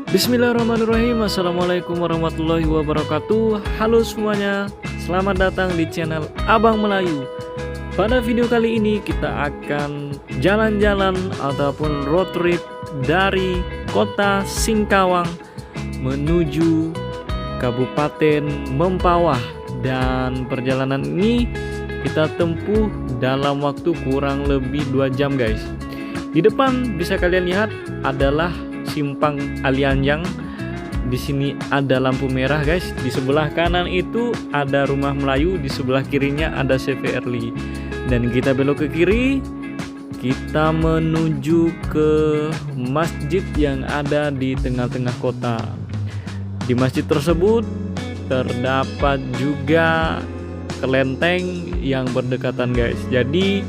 Bismillahirrahmanirrahim. Assalamualaikum warahmatullahi wabarakatuh. Halo semuanya, selamat datang di channel Abang Melayu. Pada video kali ini kita akan jalan-jalan ataupun road trip dari kota Singkawang menuju Kabupaten Mempawah. Dan perjalanan ini kita tempuh dalam waktu kurang lebih 2 jam guys. Di depan bisa kalian lihat adalah Simpang Alianjang. Di sini ada lampu merah guys. Di sebelah kanan itu ada Rumah Melayu, di sebelah kirinya ada CV Early. Dan kita belok ke kiri, kita menuju ke masjid yang ada di tengah-tengah kota. Di masjid tersebut terdapat juga kelenteng yang berdekatan guys. Jadi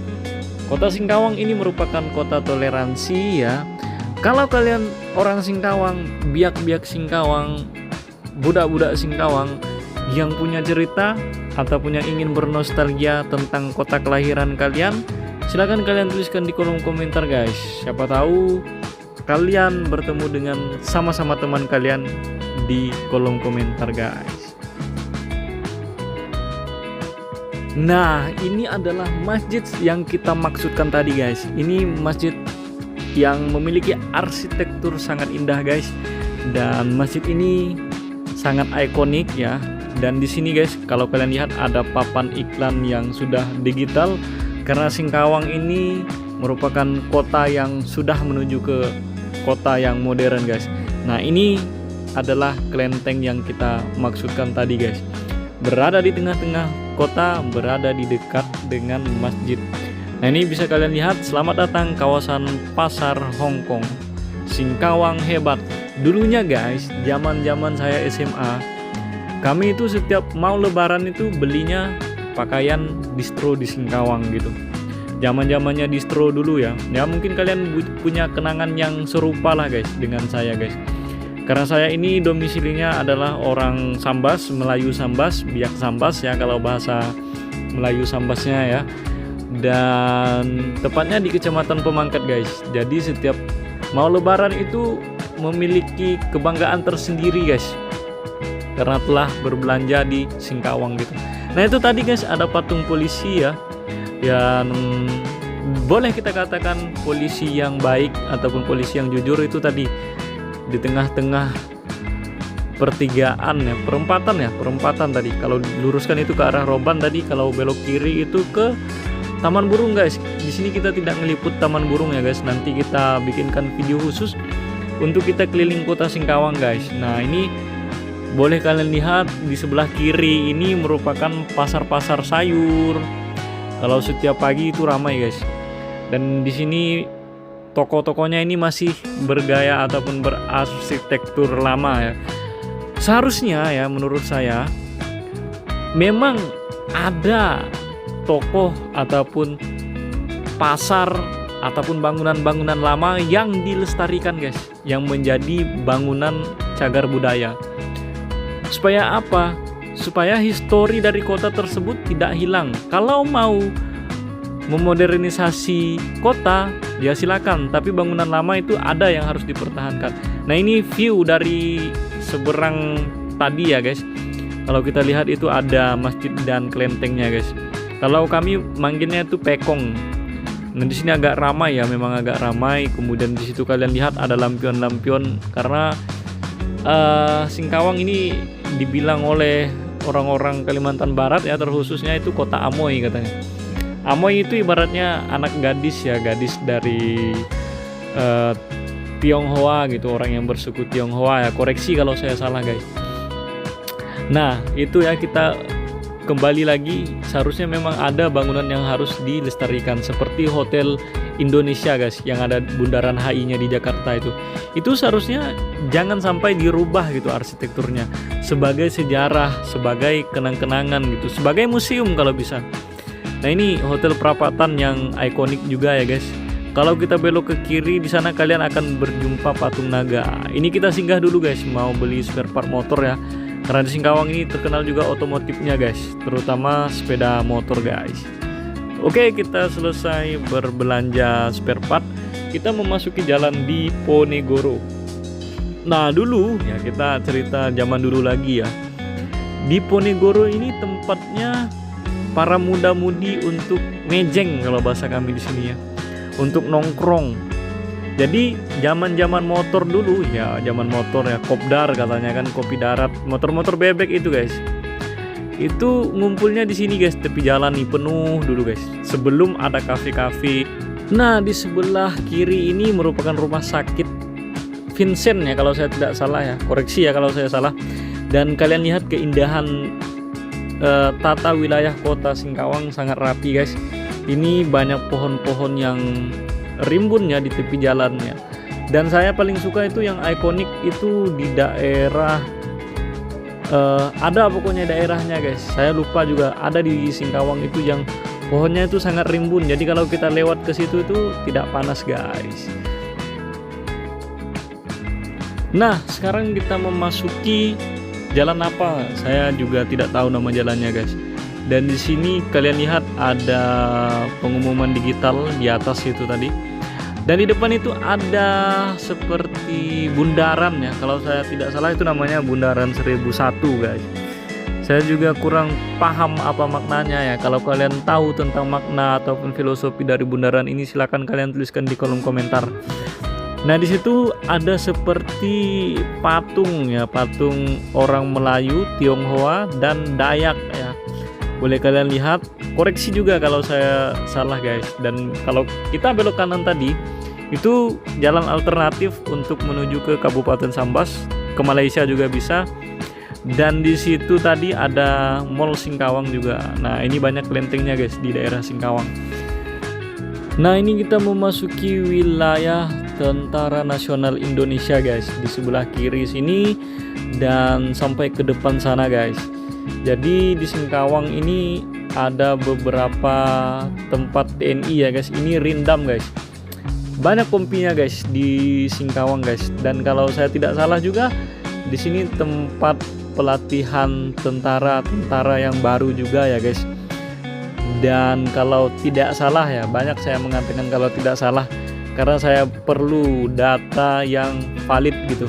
kota Singkawang ini merupakan kota toleransi ya. Kalau kalian orang Singkawang, biak-biak Singkawang, budak-budak Singkawang yang punya cerita ataupun yang ingin bernostalgia tentang kota kelahiran kalian, silahkan kalian tuliskan di kolom komentar guys. Siapa tahu kalian bertemu dengan sama-sama teman kalian di kolom komentar guys. Nah, ini adalah masjid yang kita maksudkan tadi guys. Ini masjid yang memiliki arsitektur sangat indah guys, dan masjid ini sangat ikonik ya. Dan di sini guys, kalau kalian lihat ada papan iklan yang sudah digital, karena Singkawang ini merupakan kota yang sudah menuju ke kota yang modern guys. Nah, ini adalah kelenteng yang kita maksudkan tadi guys, berada di tengah-tengah kota, berada di dekat dengan masjid. Nah, ini bisa kalian lihat, selamat datang kawasan Pasar Hongkong. Singkawang hebat. Dulunya guys, zaman-zaman saya SMA, kami itu setiap mau lebaran itu belinya pakaian distro di Singkawang gitu. Zaman-zamannya distro dulu ya. Ya mungkin kalian punya kenangan yang serupa lah guys dengan saya guys. Karena saya ini domisilinya adalah orang Sambas, Melayu Sambas, Biak Sambas ya kalau bahasa Melayu Sambasnya ya. Dan tepatnya di Kecamatan Pemangkat guys. Jadi setiap mau lebaran itu memiliki kebanggaan tersendiri guys, karena telah berbelanja di Singkawang gitu. Nah, itu tadi guys ada patung polisi ya, yang boleh kita katakan polisi yang baik ataupun polisi yang jujur. Itu tadi di tengah-tengah pertigaan ya, perempatan tadi. Kalau luruskan itu ke arah Roban tadi, kalau belok kiri itu ke Taman Burung guys. Di sini kita tidak ngeliput Taman Burung ya guys. Nanti kita bikinkan video khusus untuk kita keliling kota Singkawang guys. Nah, ini boleh kalian lihat di sebelah kiri ini merupakan pasar-pasar sayur. Kalau setiap pagi itu ramai guys. Dan di sini toko-tokonya ini masih bergaya ataupun berarsitektur lama ya. Seharusnya ya menurut saya memang ada toko ataupun pasar ataupun bangunan-bangunan lama yang dilestarikan guys, yang menjadi bangunan cagar budaya. Supaya apa? Supaya histori dari kota tersebut tidak hilang. Kalau mau memodernisasi kota ya silakan, tapi bangunan lama itu ada yang harus dipertahankan. Nah, ini view dari seberang tadi ya guys. Kalau kita lihat itu ada masjid dan kelentengnya guys. Kalau kami manggilnya itu Pekong. Nah, di sini agak ramai ya, memang agak ramai. Kemudian di situ kalian lihat ada lampion-lampion, karena Singkawang ini dibilang oleh orang-orang Kalimantan Barat ya, terkhususnya itu kota Amoy katanya. Amoy itu ibaratnya anak gadis ya, gadis dari Tionghoa gitu, orang yang bersuku Tionghoa ya. Koreksi kalau saya salah guys. Nah, itu ya, kita kembali lagi, seharusnya memang ada bangunan yang harus dilestarikan seperti Hotel Indonesia guys yang ada Bundaran HI-nya di Jakarta itu. Itu seharusnya jangan sampai dirubah gitu arsitekturnya, sebagai sejarah, sebagai kenang-kenangan gitu, sebagai museum kalau bisa. Nah, ini Hotel Perapatan yang ikonik juga ya guys. Kalau kita belok ke kiri, di sana kalian akan berjumpa patung naga. Ini kita singgah dulu guys, mau beli spare part motor ya. Karena di Singkawang ini terkenal juga otomotifnya guys, terutama sepeda motor guys. Oke, kita selesai berbelanja spare part. Kita memasuki jalan di Ponegoro. Nah dulu ya, kita cerita zaman dulu lagi ya. Di Ponegoro ini tempatnya para muda-mudi untuk mejeng kalau bahasa kami di sini ya, untuk nongkrong. Jadi zaman motor dulu ya, zaman motor ya, kopdar katanya kan, kopi darat, motor-motor bebek itu guys. Itu ngumpulnya di sini guys, tepi jalan nih penuh dulu guys, sebelum ada kafe-kafe. Nah di sebelah kiri ini merupakan rumah sakit Vincent ya kalau saya tidak salah ya, koreksi ya kalau saya salah. Dan kalian lihat keindahan tata wilayah kota Singkawang sangat rapi guys. Ini banyak pohon-pohon yang rimbun ya di tepi jalannya. Dan saya paling suka itu yang ikonik itu di daerah ada pokoknya daerahnya guys, saya lupa juga, ada di Singkawang itu yang pohonnya itu sangat rimbun. Jadi kalau kita lewat ke situ itu tidak panas guys. Nah sekarang kita memasuki jalan apa, saya juga tidak tahu nama jalannya guys. Dan di sini kalian lihat ada pengumuman digital di atas itu tadi. Dan di depan itu ada seperti bundaran ya, kalau saya tidak salah itu namanya Bundaran 1001 guys. Saya juga kurang paham apa maknanya ya. Kalau kalian tahu tentang makna ataupun filosofi dari bundaran ini, silahkan kalian tuliskan di kolom komentar. Nah di situ ada seperti patung ya, patung orang Melayu, Tionghoa dan Dayak ya. Boleh kalian lihat, koreksi juga kalau saya salah guys. Dan kalau kita belok kanan tadi, itu jalan alternatif untuk menuju ke Kabupaten Sambas, ke Malaysia juga bisa. Dan di situ tadi ada Mall Singkawang juga. Nah ini banyak kelentengnya guys di daerah Singkawang. Nah ini kita memasuki wilayah Tentara Nasional Indonesia guys, di sebelah kiri sini dan sampai ke depan sana guys. Jadi di Singkawang ini ada beberapa tempat TNI ya guys. Ini Rindam guys, banyak kompinya guys di Singkawang guys. Dan kalau saya tidak salah juga di sini tempat pelatihan tentara yang baru juga ya guys. Dan kalau tidak salah ya, banyak saya mengatakan kalau tidak salah karena saya perlu data yang valid gitu.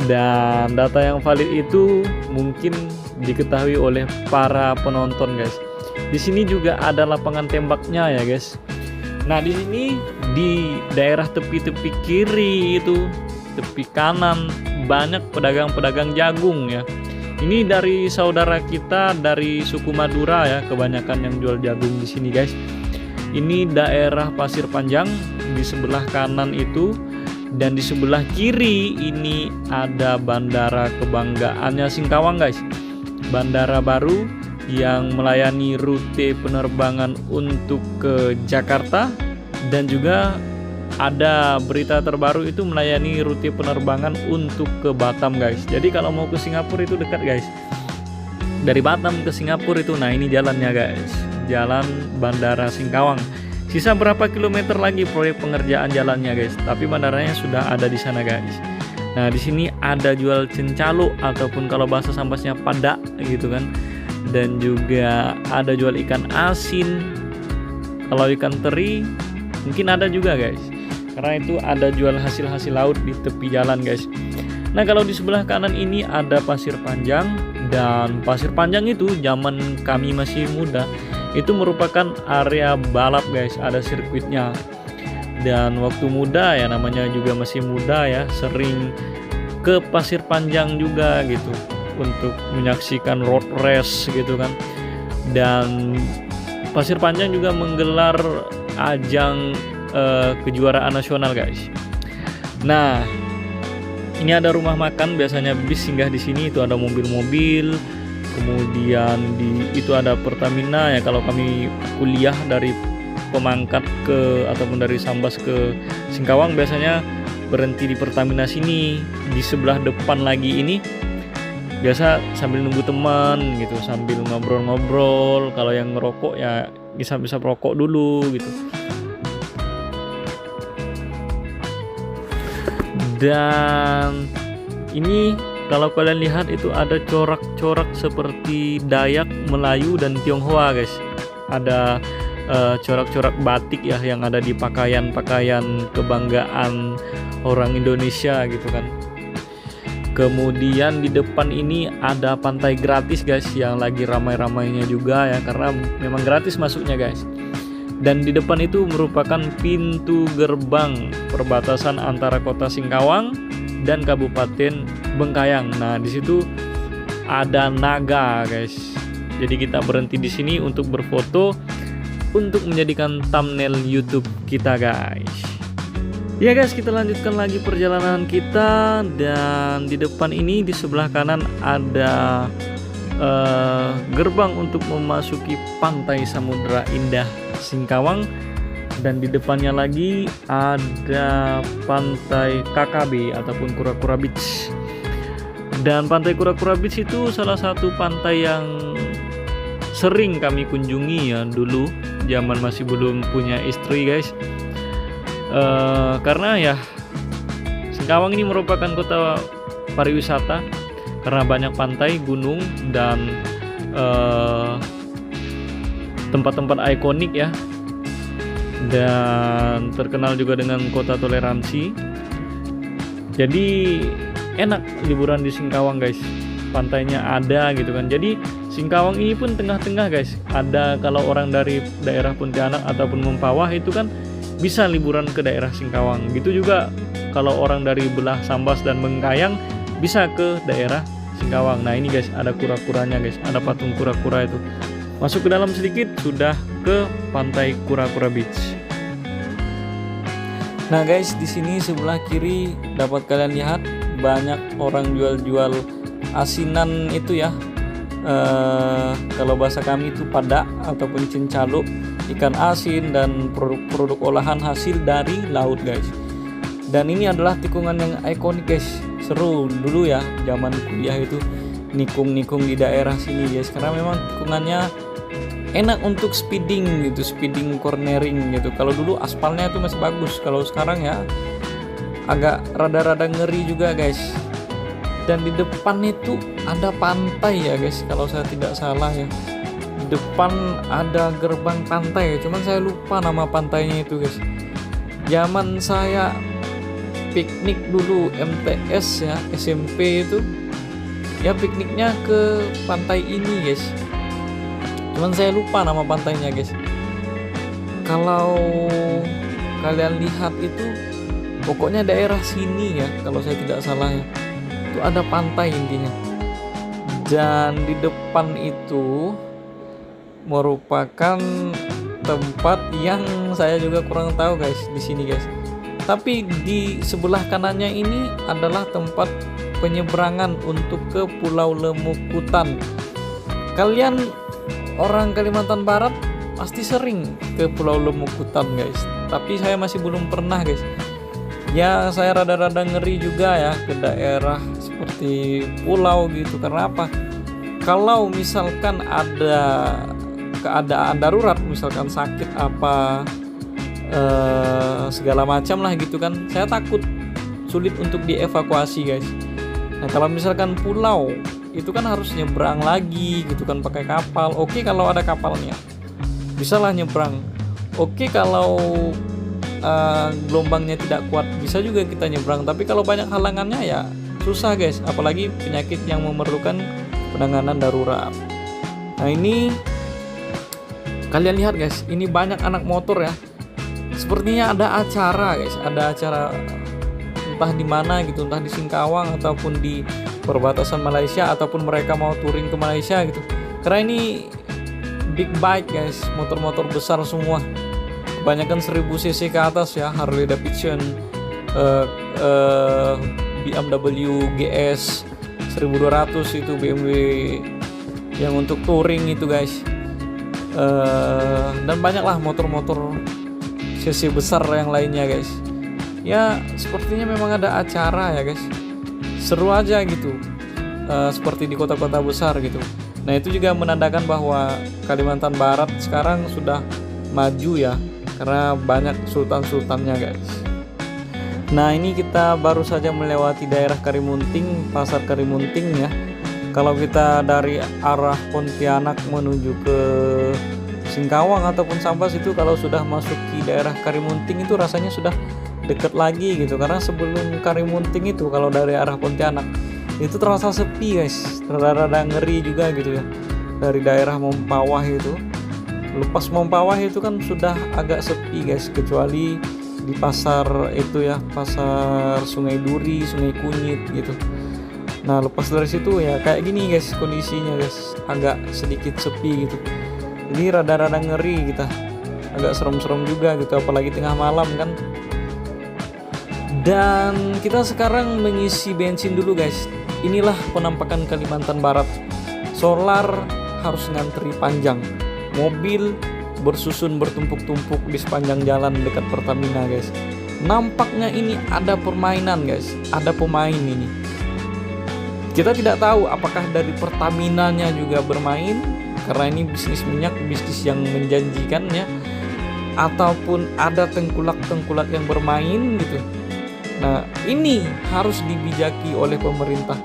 Dan data yang valid itu mungkin diketahui oleh para penonton guys. Di sini juga ada lapangan tembaknya ya guys. Nah di sini di daerah tepi-tepi kiri itu, tepi kanan, banyak pedagang-pedagang jagung ya. Ini dari saudara kita dari suku Madura ya, kebanyakan yang jual jagung di sini guys. Ini daerah Pasir Panjang di sebelah kanan itu. Dan di sebelah kiri ini ada bandara kebanggaannya Singkawang guys, bandara baru yang melayani rute penerbangan untuk ke Jakarta. Dan juga ada berita terbaru itu melayani rute penerbangan untuk ke Batam guys. Jadi kalau mau ke Singapura itu dekat guys, dari Batam ke Singapura itu. Nah ini jalannya guys, jalan bandara Singkawang. Sisa berapa kilometer lagi proyek pengerjaan jalannya guys, tapi bandaranya sudah ada di sana guys. Nah di sini ada jual cencalo ataupun kalau bahasa Sambasnya padak gitu kan. Dan juga ada jual ikan asin. Kalau ikan teri mungkin ada juga guys, karena itu ada jual hasil-hasil laut di tepi jalan guys. Nah kalau di sebelah kanan ini ada Pasir Panjang. Dan Pasir Panjang itu zaman kami masih muda itu merupakan area balap guys, ada sirkuitnya. Dan waktu muda ya, namanya juga masih muda ya, sering ke Pasir Panjang juga gitu untuk menyaksikan road race gitu kan. Dan Pasir Panjang juga menggelar ajang kejuaraan nasional guys. Nah ini ada rumah makan, biasanya bis singgah di sini, itu ada mobil-mobil. Kemudian itu ada Pertamina ya, kalau kami kuliah dari Pemangkat ataupun dari Sambas ke Singkawang biasanya berhenti di Pertamina sini. Di sebelah depan lagi ini biasa sambil nunggu teman gitu, sambil ngobrol-ngobrol. Kalau yang ngerokok ya bisa merokok dulu gitu. Dan ini kalau kalian lihat itu ada corak-corak seperti Dayak, Melayu, dan Tionghoa guys. Ada corak-corak batik ya yang ada di pakaian-pakaian kebanggaan orang Indonesia gitu kan. Kemudian di depan ini ada pantai gratis guys, yang lagi ramai-ramainya juga ya, karena memang gratis masuknya guys. Dan di depan itu merupakan pintu gerbang perbatasan antara Kota Singkawang dan Kabupaten Bengkayang. Nah, di situ ada naga guys. Jadi kita berhenti di sini untuk berfoto untuk menjadikan thumbnail YouTube kita guys. Ya guys, kita lanjutkan lagi perjalanan kita, dan di depan ini di sebelah kanan ada gerbang untuk memasuki Pantai Samudra Indah Singkawang, dan di depannya lagi ada Pantai KKB ataupun Kura-Kura Beach. Dan Pantai Kura-Kura Beach itu salah satu pantai yang sering kami kunjungi ya dulu zaman masih belum punya istri guys. Karena ya Singkawang ini merupakan kota pariwisata karena banyak pantai, gunung, dan tempat-tempat ikonik ya, dan terkenal juga dengan kota toleransi. Jadi enak liburan di Singkawang guys, pantainya ada gitu kan. Jadi Singkawang ini pun tengah-tengah guys, ada kalau orang dari daerah Pontianak ataupun Mempawah itu kan bisa liburan ke daerah Singkawang. Gitu juga kalau orang dari belah Sambas dan Bengkayang bisa ke daerah Singkawang. Nah ini guys, ada kura-kuranya guys, ada patung kura-kura itu. Masuk ke dalam sedikit sudah ke Pantai Kura-Kura Beach. Nah guys, di sini sebelah kiri dapat kalian lihat banyak orang jual-jual asinan itu ya. Kalau bahasa kami itu padak ataupun cincaluk, ikan asin dan produk-produk olahan hasil dari laut guys. Dan ini adalah tikungan yang ikonik guys, seru dulu ya zaman kuliah itu nikung-nikung di daerah sini guys, karena memang tikungannya enak untuk speeding gitu, speeding cornering gitu. Kalau dulu aspalnya itu masih bagus, kalau sekarang ya agak rada-rada ngeri juga guys. Dan di depan itu ada pantai ya guys, kalau saya tidak salah ya. Di depan ada gerbang pantai, cuman saya lupa nama pantainya itu guys. Zaman saya piknik dulu MTS ya, SMP itu ya pikniknya ke pantai ini guys. Cuman saya lupa nama pantainya guys. Kalau kalian lihat itu pokoknya daerah sini ya, kalau saya tidak salah ya, itu ada pantai intinya. Dan di depan itu merupakan tempat yang saya juga kurang tahu guys di sini guys. Tapi di sebelah kanannya ini adalah tempat penyeberangan untuk ke Pulau Lemukutan. Kalian orang Kalimantan Barat pasti sering ke Pulau Lemukutan guys, tapi saya masih belum pernah guys. Ya saya rada-rada ngeri juga ya ke daerah seperti pulau gitu. Karena apa? Kalau misalkan ada keadaan darurat, misalkan sakit apa segala macam lah gitu kan, saya takut sulit untuk dievakuasi guys. Nah kalau misalkan pulau itu kan harus nyebrang lagi gitu kan pakai kapal. Oke kalau ada kapalnya bisalah nyebrang. Oke kalau gelombangnya tidak kuat bisa juga kita nyebrang. Tapi kalau banyak halangannya ya susah guys, apalagi penyakit yang memerlukan penanganan darurat. Nah ini kalian lihat guys, ini banyak anak motor ya. Sepertinya ada acara guys, ada acara entah di mana gitu, entah di Singkawang ataupun di perbatasan Malaysia, ataupun mereka mau touring ke Malaysia gitu. Karena ini big bike guys, motor-motor besar semua. Kebanyakan 1000 cc ke atas ya, Harley Davidson, BMW GS 1200 itu BMW yang untuk touring itu guys. Dan banyaklah motor-motor cc besar yang lainnya guys. Ya sepertinya memang ada acara ya guys, seru aja gitu, seperti di kota-kota besar gitu. Nah itu juga menandakan bahwa Kalimantan Barat sekarang sudah maju ya, karena banyak sultan-sultannya guys. Nah ini kita baru saja melewati daerah Karimunting, pasar Karimunting ya. Kalau kita dari arah Pontianak menuju ke Singkawang ataupun Sambas itu, kalau sudah masuk di daerah Karimunting itu rasanya sudah dekat lagi gitu. Karena sebelum Karimunting itu kalau dari arah Pontianak itu terasa sepi guys, rada-rada ngeri juga gitu ya. Dari daerah Mempawah itu, lepas Mempawah itu kan sudah agak sepi guys, kecuali di pasar itu ya, pasar Sungai Duri, Sungai Kunyit gitu. Nah lepas dari situ ya kayak gini guys kondisinya guys, agak sedikit sepi gitu. Ini rada-rada ngeri kita, agak serem-serem juga gitu, apalagi tengah malam kan. Dan kita sekarang mengisi bensin dulu guys. Inilah penampakan Kalimantan Barat. Solar harus ngantri panjang, mobil bersusun bertumpuk-tumpuk di sepanjang jalan dekat Pertamina guys. Nampaknya ini ada permainan guys, ada pemain ini. Kita tidak tahu apakah dari Pertaminanya juga bermain, karena ini bisnis minyak, bisnis yang menjanjikan ya, ataupun ada tengkulak-tengkulak yang bermain gitu. Nah ini harus dibijaki oleh pemerintah.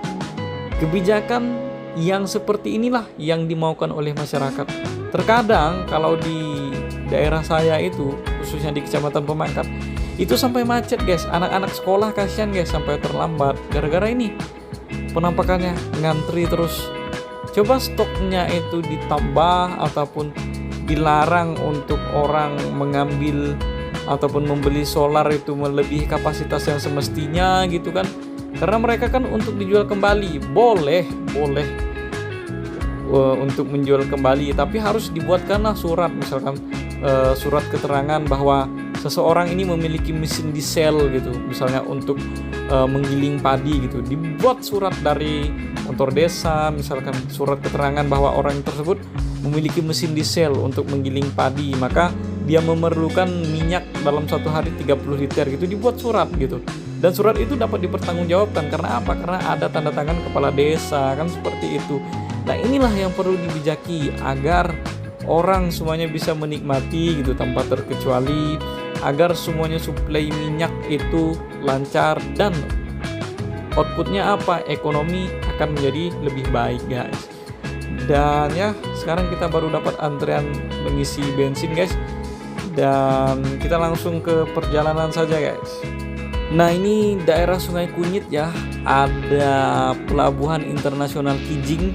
Kebijakan yang seperti inilah yang dimaukan oleh masyarakat. Terkadang kalau di daerah saya itu, khususnya di Kecamatan Pemangkat, itu sampai macet guys. Anak-anak sekolah kasihan guys, sampai terlambat gara-gara ini. Penampakannya ngantri terus. Coba stoknya itu ditambah ataupun dilarang untuk orang mengambil ataupun membeli solar itu melebihi kapasitas yang semestinya gitu kan. Karena mereka kan untuk dijual kembali, boleh untuk menjual kembali, tapi harus dibuatkanlah surat, misalkan surat keterangan bahwa seseorang ini memiliki mesin diesel gitu, misalnya untuk menggiling padi gitu. Dibuat surat dari kantor desa, misalkan surat keterangan bahwa orang tersebut memiliki mesin diesel untuk menggiling padi, maka dia memerlukan minyak dalam satu hari 30 liter gitu, dibuat surat gitu. Dan surat itu dapat dipertanggungjawabkan karena apa? Karena ada tanda tangan kepala desa kan, seperti itu. Nah inilah yang perlu dibijaki agar orang semuanya bisa menikmati gitu tanpa terkecuali, agar semuanya suplai minyak itu lancar dan outputnya apa? Ekonomi akan menjadi lebih baik guys. Dan ya sekarang kita baru dapat antrian mengisi bensin guys, dan kita langsung ke perjalanan saja guys. Nah ini daerah Sungai Kunyit ya, ada pelabuhan internasional Kijing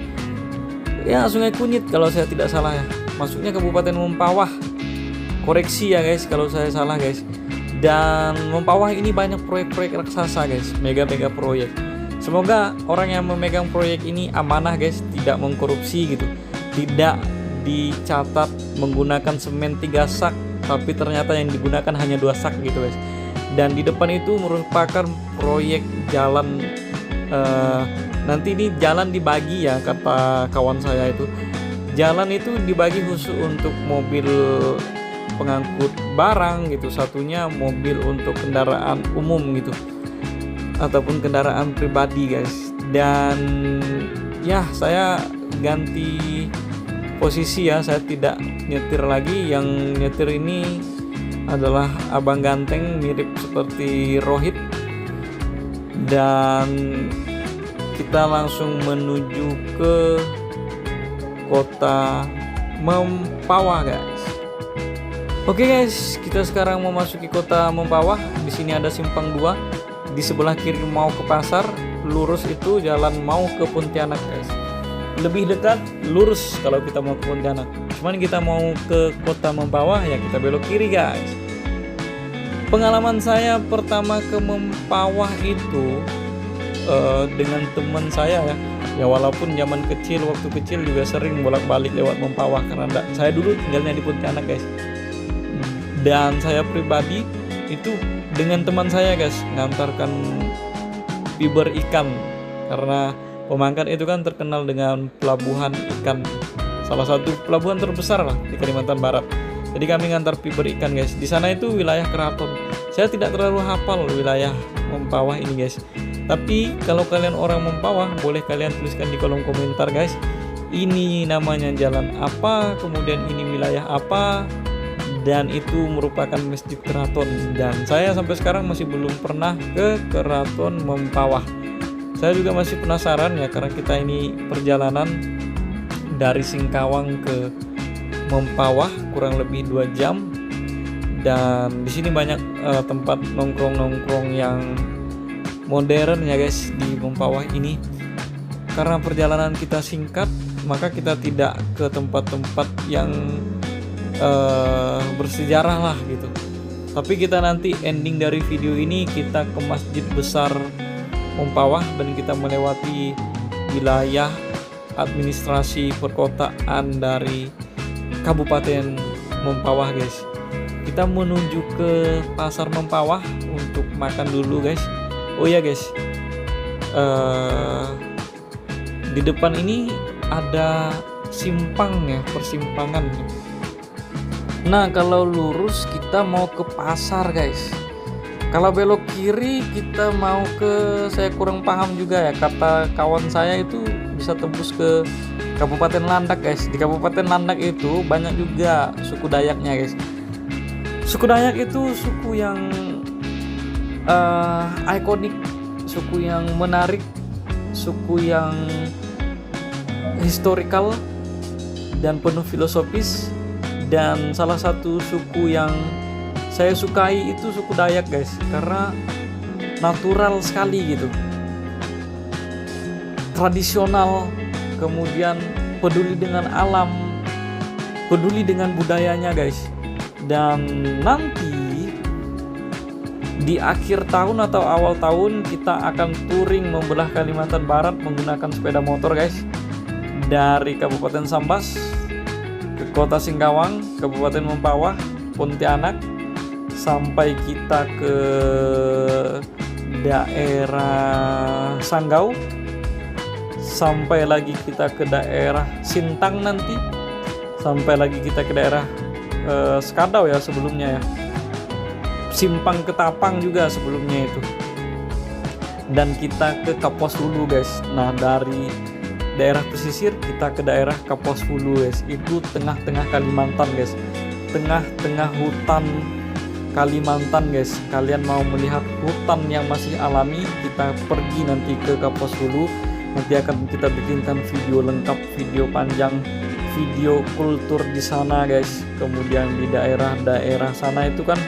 ya, Sungai Kunyit kalau saya tidak salah ya, masuknya Kabupaten Mempawah. Koreksi ya guys kalau saya salah guys. Dan Mempawah ini banyak proyek-proyek raksasa guys, mega-mega proyek. Semoga orang yang memegang proyek ini amanah guys, tidak mengkorupsi gitu, tidak dicatat menggunakan semen 3 sak tapi ternyata yang digunakan hanya 2 sak gitu guys. Dan di depan itu merupakan proyek jalan, nanti ini jalan dibagi ya, kata kawan saya itu jalan itu dibagi khusus untuk mobil pengangkut barang gitu, satunya mobil untuk kendaraan umum gitu ataupun kendaraan pribadi guys. Dan ya saya ganti posisi ya, saya tidak nyetir lagi, yang nyetir ini adalah abang ganteng mirip seperti Rohit. Dan kita langsung menuju ke kota Mempawah guys. Oke guys, kita sekarang memasuki kota Mempawah. Di sini ada simpang 2, di sebelah kiri mau ke pasar, lurus itu jalan mau ke Pontianak guys. Lebih dekat lurus kalau kita mau ke Pontianak. Cuman kita mau ke kota Mempawah ya kita belok kiri guys. Pengalaman saya pertama ke Mempawah itu dengan teman saya ya walaupun zaman kecil, waktu kecil juga sering bolak-balik lewat Mempawah karena saya dulu tinggalnya di Pontianak guys. Dan saya pribadi itu dengan teman saya guys ngantarkan fiber ikan, karena Pemangkat itu kan terkenal dengan pelabuhan ikan, salah satu pelabuhan terbesar lah di Kalimantan Barat. Jadi kami ngantar fiber ikan guys. Di sana itu wilayah keraton. Saya tidak terlalu hafal wilayah Mempawah ini guys. Tapi kalau kalian orang Mempawah, boleh kalian tuliskan di kolom komentar guys. Ini namanya jalan apa, kemudian ini wilayah apa, dan itu merupakan masjid keraton. Dan saya sampai sekarang masih belum pernah ke keraton Mempawah. Saya juga masih penasaran ya, karena kita ini perjalanan dari Singkawang ke Mempawah kurang lebih 2 jam. Dan di sini banyak tempat nongkrong-nongkrong yang modern ya guys di Mempawah ini. karena perjalanan kita singkat, maka kita tidak ke tempat-tempat yang bersejarah lah gitu. Tapi kita nanti ending dari video ini kita ke Masjid Besar Mempawah dan kita melewati wilayah administrasi perkotaan dari Kabupaten Mempawah guys. Kita menuju ke Pasar Mempawah untuk makan dulu guys. Oh ya guys, di depan ini ada simpang ya, persimpangan. Nah kalau lurus kita mau ke pasar guys. Kalau belok kiri kita mau ke, saya kurang paham juga ya, kata kawan saya itu bisa tembus ke Kabupaten Landak guys. Di Kabupaten Landak itu banyak juga suku Dayaknya guys. Suku Dayak itu suku yang ikonik, suku yang menarik, suku yang historikal dan penuh filosofis. Dan salah satu suku yang saya sukai itu suku Dayak guys, karena natural sekali gitu, tradisional, kemudian peduli dengan alam, peduli dengan budayanya guys. Dan nanti di akhir tahun atau awal tahun kita akan touring membelah Kalimantan Barat menggunakan sepeda motor guys, dari Kabupaten Sambas ke Kota Singkawang, Kabupaten Mempawah, Pontianak, sampai kita ke daerah Sanggau, sampai lagi kita ke daerah Sintang nanti, sampai lagi kita ke daerah Skadau ya sebelumnya ya, Simpang Ketapang juga sebelumnya itu, dan kita ke Kapuas Hulu guys. Nah dari daerah pesisir kita ke daerah Kapuas Hulu guys, itu tengah-tengah Kalimantan guys, tengah-tengah hutan Kalimantan guys. Kalian mau melihat hutan yang masih alami, kita pergi nanti ke Kapuas Hulu. Nanti akan kita bikinkan video lengkap, video panjang, video kultur di sana guys. Kemudian di daerah-daerah sana itu kan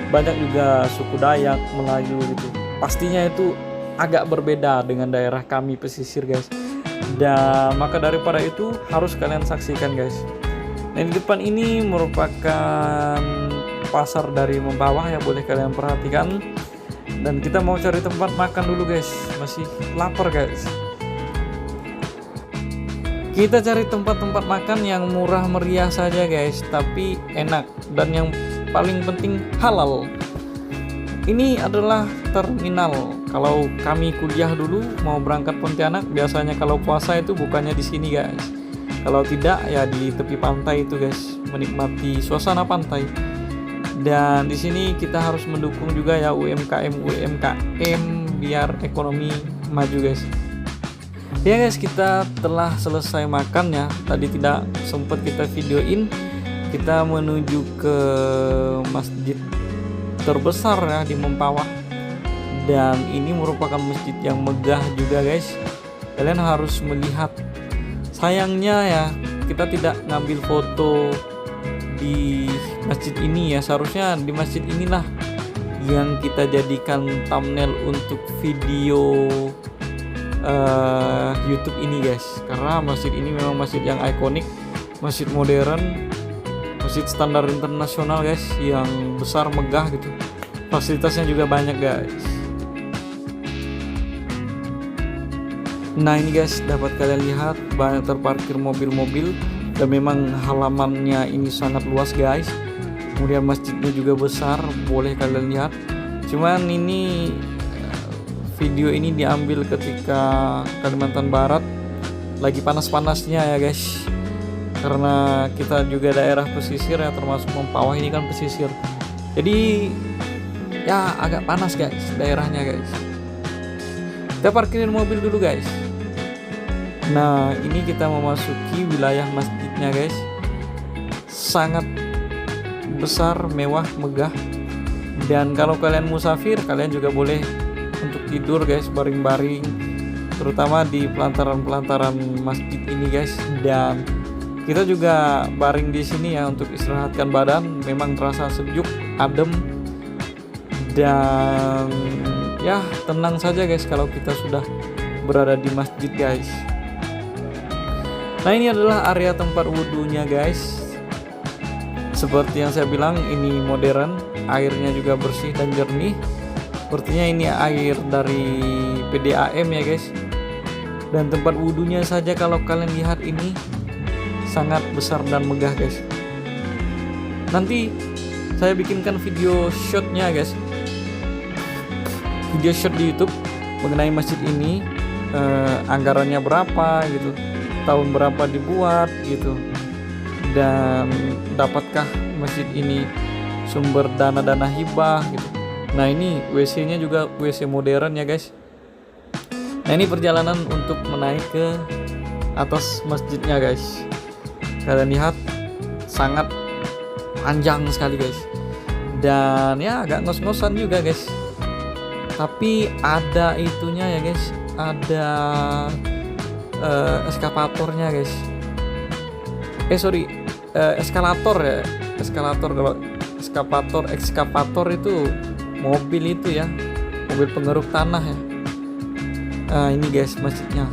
banyak juga suku Dayak, Melayu gitu. Pastinya itu agak berbeda dengan daerah kami pesisir guys. Dan maka daripada itu harus kalian saksikan guys. Nah di depan ini merupakan pasar dari Mempawah ya, boleh kalian perhatikan. Dan kita mau cari tempat makan dulu guys, masih lapar guys. Kita cari tempat-tempat makan yang murah meriah saja guys, tapi enak, dan yang paling penting halal. Ini adalah terminal. Kalau kami kuliah dulu mau berangkat Pontianak, biasanya kalau puasa itu bukannya di sini guys. Kalau tidak ya di tepi pantai itu guys, menikmati suasana pantai. Dan di sini kita harus mendukung juga ya UMKM biar ekonomi maju guys. Ya guys, kita telah selesai makan ya. Tadi tidak sempat kita videoin. Kita menuju ke masjid terbesar ya di Mempawah. Dan ini merupakan masjid yang megah juga guys. Kalian harus melihat. Sayangnya ya, kita tidak ngambil foto di masjid ini ya. Seharusnya di masjid inilah yang kita jadikan thumbnail untuk video YouTube ini guys, karena masjid ini memang masjid yang ikonik, masjid modern, masjid standar internasional guys, yang besar, megah gitu, fasilitasnya juga banyak guys. Nah ini guys, dapat kalian lihat banyak terparkir mobil-mobil, dan memang halamannya ini sangat luas guys. Kemudian masjidnya juga besar, boleh kalian lihat. Cuman ini video ini diambil ketika Kalimantan Barat lagi panas-panasnya ya guys, karena kita juga daerah pesisir ya, termasuk Mempawah ini kan pesisir, jadi ya agak panas guys daerahnya guys. Kita parkirin mobil dulu guys. Nah ini kita memasuki wilayah masjidnya guys, sangat besar, mewah, megah. Dan kalau kalian musafir, kalian juga boleh untuk tidur guys, baring-baring, terutama di pelantaran-pelantaran masjid ini guys. Dan kita juga baring di sini ya untuk istirahatkan badan. Memang terasa sejuk, adem, dan ya tenang saja guys kalau kita sudah berada di masjid guys. Nah, ini adalah area tempat wudhunya guys. Seperti yang saya bilang, ini modern, airnya juga bersih dan jernih. Sepertinya ini air dari PDAM ya guys. Dan tempat wudhunya saja kalau kalian lihat ini sangat besar dan megah guys. Nanti saya bikinkan video shotnya guys, video shot di YouTube mengenai masjid ini, anggarannya berapa gitu, tahun berapa dibuat gitu, dan dapatkah masjid ini sumber dana hibah gitu. Nah, ini WC-nya juga WC modern ya guys. Nah, ini perjalanan untuk menaik ke atas masjidnya guys. Kalian lihat sangat panjang sekali guys, dan ya agak ngos-ngosan juga guys, tapi ada itunya ya guys, ada eskavatornya guys, eskalator ya, eskalator. Kalau ekskavator itu mobil itu ya, mobil pengeruk tanah ya. Nah, ini guys masjidnya,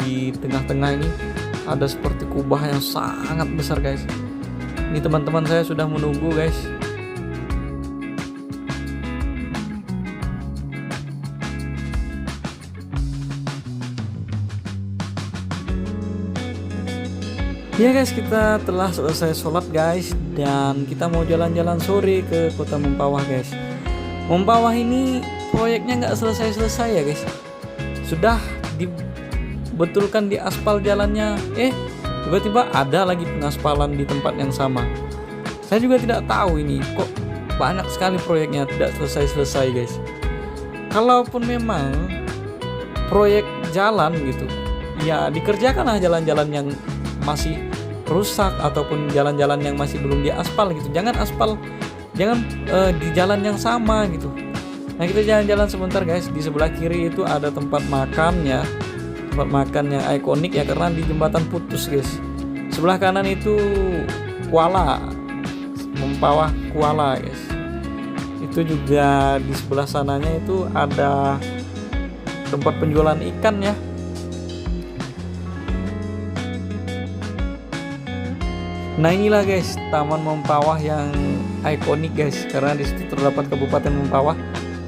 di tengah-tengah ini ada seperti kubah yang sangat besar guys. Ini teman-teman saya sudah menunggu guys. Ya guys, kita telah selesai sholat guys, dan kita mau jalan-jalan sore ke kota Mempawah guys. Mempawah ini proyeknya nggak selesai-selesai ya guys. Sudah dibetulkan di aspal jalannya, tiba-tiba ada lagi pengaspalan di tempat yang sama. Saya juga tidak tahu ini kok banyak sekali proyeknya tidak selesai-selesai guys. Kalaupun memang proyek jalan gitu, ya dikerjakanlah jalan-jalan yang masih rusak ataupun jalan-jalan yang masih belum diaspal gitu. Jangan di jalan yang sama gitu. Nah, kita jalan-jalan sebentar guys. Di sebelah kiri itu ada tempat makannya, tempat makan yang ikonik ya, karena di jembatan putus guys. Sebelah kanan itu Kuala, Mempawah Kuala guys. Itu juga di sebelah sananya itu ada tempat penjualan ikan ya. Nah, inilah guys Taman Mempawah yang ikonik guys, karena di situ terdapat Kabupaten Mempawah.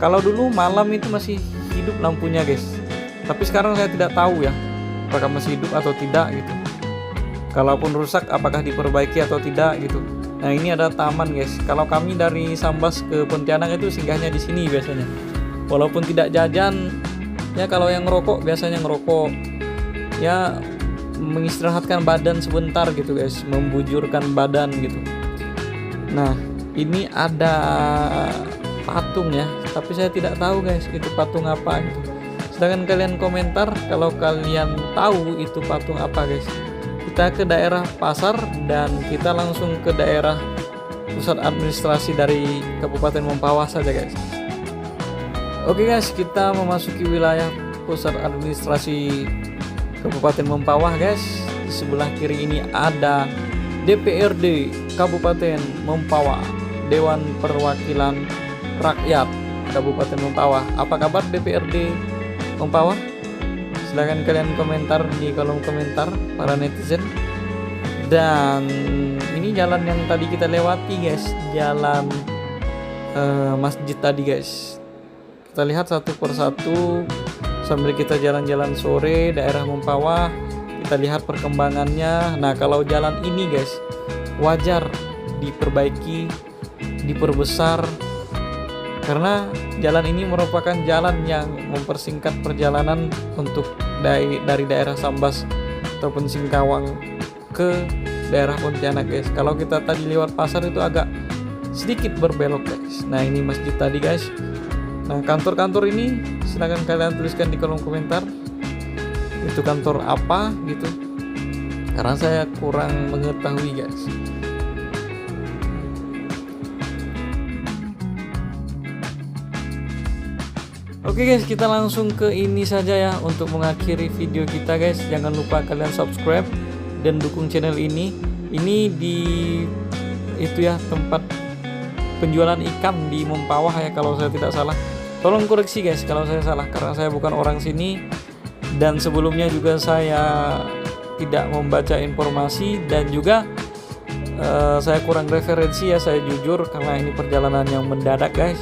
Kalau dulu malam itu masih hidup lampunya guys, tapi sekarang saya tidak tahu ya apakah masih hidup atau tidak gitu. Kalaupun rusak apakah diperbaiki atau tidak gitu. Nah, ini ada taman guys. Kalau kami dari Sambas ke Pontianak itu singgahnya di sini biasanya. Walaupun tidak jajan ya, kalau yang ngerokok biasanya ngerokok ya, mengistirahatkan badan sebentar gitu guys, membujurkan badan gitu. Nah, ini ada patung ya, tapi saya tidak tahu guys itu patung apa gitu. Sedangkan kalian komentar kalau kalian tahu itu patung apa guys. Kita ke daerah pasar dan kita langsung ke daerah pusat administrasi dari Kabupaten Mempawah saja guys. Oke guys, kita memasuki wilayah pusat administrasi Kabupaten Mempawah guys. Di sebelah kiri ini ada DPRD Kabupaten Mempawah, Dewan Perwakilan Rakyat Kabupaten Mempawah. Apa kabar DPRD Mempawah? Silahkan kalian komentar di kolom komentar para netizen. Dan ini jalan yang tadi kita lewati guys, jalan masjid tadi guys. Kita lihat satu persatu sambil kita jalan-jalan sore daerah Mempawah, kita lihat perkembangannya. Nah, kalau jalan ini guys wajar diperbaiki, diperbesar, karena jalan ini merupakan jalan yang mempersingkat perjalanan untuk dari daerah Sambas ataupun Singkawang ke daerah Pontianak guys. Kalau kita tadi lewat pasar itu agak sedikit berbelok guys. Nah, ini masjid tadi guys. Nah, kantor-kantor ini silahkan kalian tuliskan di kolom komentar itu kantor apa gitu, karena saya kurang mengetahui guys. Oke guys, kita langsung ke ini saja ya untuk mengakhiri video kita guys. Jangan lupa kalian subscribe dan dukung channel ini. Ini di itu ya, tempat penjualan ikan di Mempawah ya kalau saya tidak salah. Tolong koreksi guys kalau saya salah, karena saya bukan orang sini dan sebelumnya juga saya tidak membaca informasi, dan juga saya kurang referensi ya, saya jujur, karena ini perjalanan yang mendadak guys.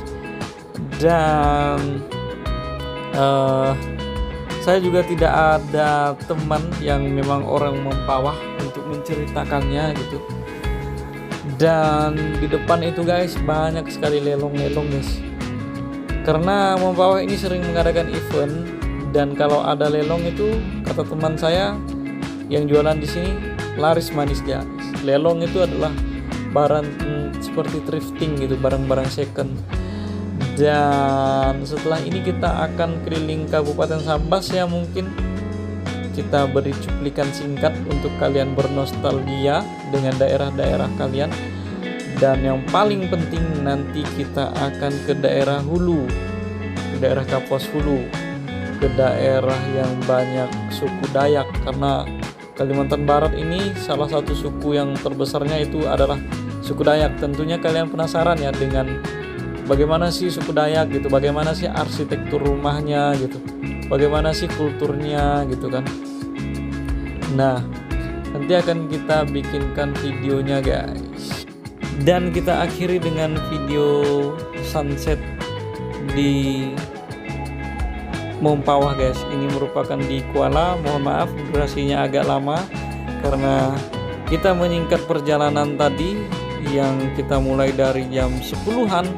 Dan saya juga tidak ada teman yang memang orang Mempawah untuk menceritakannya gitu. Dan di depan itu guys banyak sekali lelong-lelong guys, karena Mempawah ini sering mengadakan event. Dan kalau ada lelong itu, kata teman saya yang jualan di sini, laris manis guys. Lelong itu adalah barang seperti thrifting gitu, barang-barang second. Dan setelah ini kita akan keliling Kabupaten Sambas ya, mungkin kita beri cuplikan singkat untuk kalian bernostalgia dengan daerah-daerah kalian. Dan yang paling penting, nanti kita akan ke daerah hulu, ke daerah Kapuas Hulu, ke daerah yang banyak suku Dayak, karena Kalimantan Barat ini salah satu suku yang terbesarnya itu adalah suku Dayak. Tentunya kalian penasaran ya dengan bagaimana sih suku Dayak gitu, bagaimana sih arsitektur rumahnya gitu, bagaimana sih kulturnya gitu kan. Nah, nanti akan kita bikinkan videonya guys. Dan kita akhiri dengan video sunset di Mempawah guys. Ini merupakan di Kuala. Mohon maaf durasinya agak lama karena kita menyingkat perjalanan tadi yang kita mulai dari jam 10-an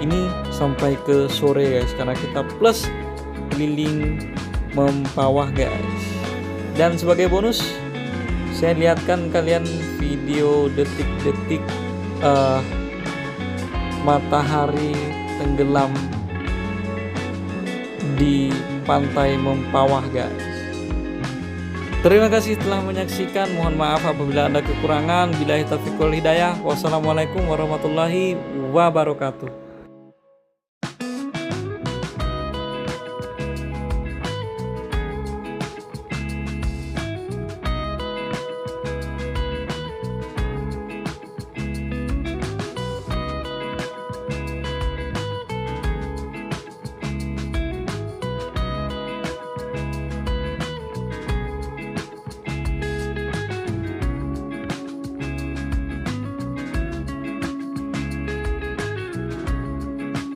ini sampai ke sore guys, karena kita plus keliling Mempawah guys. Dan sebagai bonus saya lihatkan kalian video detik-detik matahari tenggelam di pantai Mempawah guys. Terima kasih telah menyaksikan. Mohon maaf apabila ada kekurangan. Billahi taufiq wal hidayah. Wassalamualaikum warahmatullahi wabarakatuh.